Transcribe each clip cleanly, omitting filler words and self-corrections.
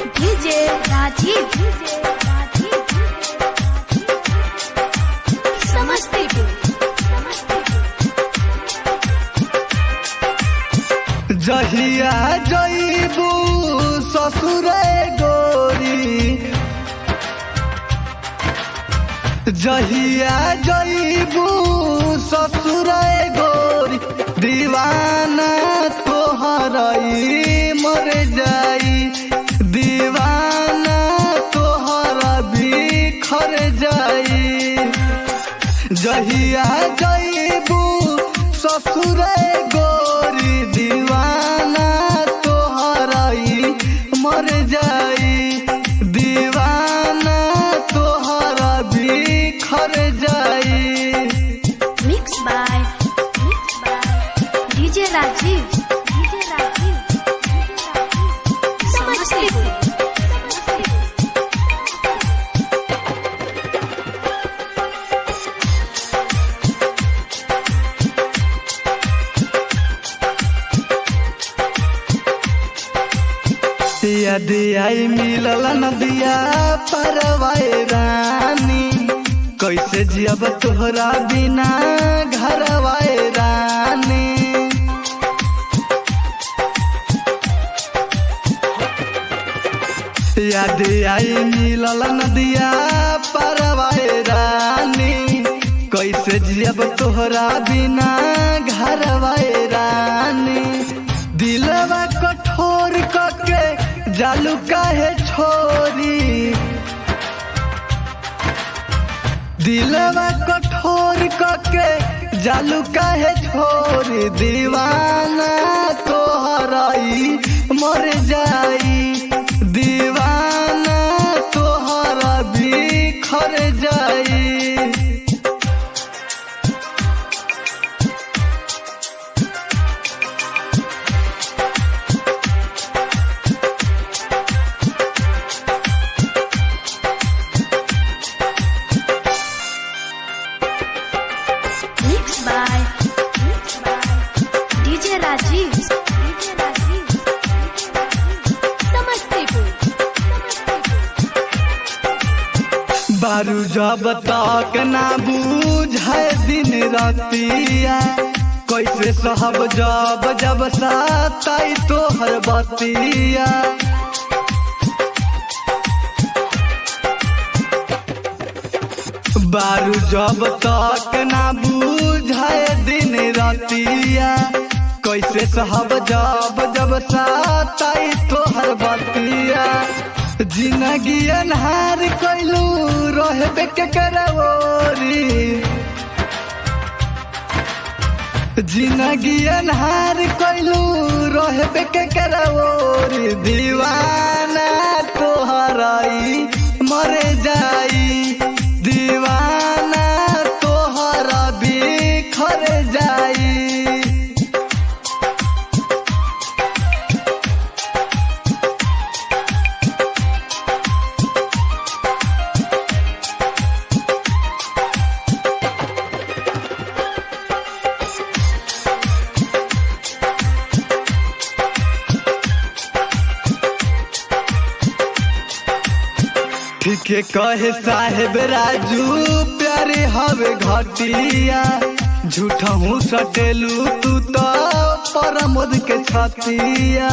DJ Rajeev Samastipur. जहिया जईबू ससुर गोरी, जहिया जईबू ससुर गोरी, दीवाना तोहरई मर जाई, दीवाना तोहर बिखर जाई। जहिया जईबू ससुर गोरी, दीवाना तोहरई मर जाई, दीवाना तोहर बिखर जाई। Mix by DJ Rajeev Samastipur. यदि आई मिलल नदिया परवाए रानी, कैसे जियब तोहरा बिना घरवाए रानी। यदि आई मिलल नदिया परवाए रानी, कैसे जियब तोहरा बिना घरवाए रानी। दिलवा कठोर कके जालू काहे छोरी, दिलवा कठोर कके जालू काहे छोरी, दीवाना तोहरई मर जाई, दीवाना तोहर बिखर जाई। Mix by DJ Rajeev Samastipur. बारू जब तक ना बूझे दिन रातिया, कैसे सहब जब जब सताई तोहर बतिया। बारू जब तक ना बूझे दिन रातिया, कैसे सहब जब जब सताई तोहर बतिया। जिंदगी अनहार कैलू रहबे के करवोरी, जिंदगी अनहार कैलू रहबे के करवोरी, दीवाना तोहरई मर जाई, दीवाना तोहर बिखर जाई। ठीके कहे साहेब राजू, प्यारे हवे घटिया, झूठा हूँ सटेलू तू तो परमोद के छतिया।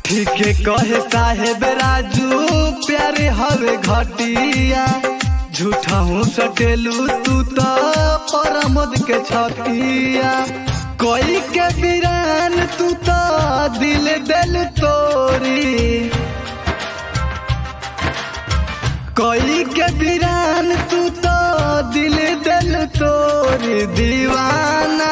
ठीके कहे साहेब राजू, प्यारे हवे घटिया, झूठा हूँ सटेलू तू तो परमोद के छतिया। कोई के वीरान तू तो दिल दिल तोरी, कोई के वीरान तू तो दिल दिल तोरी, दीवाना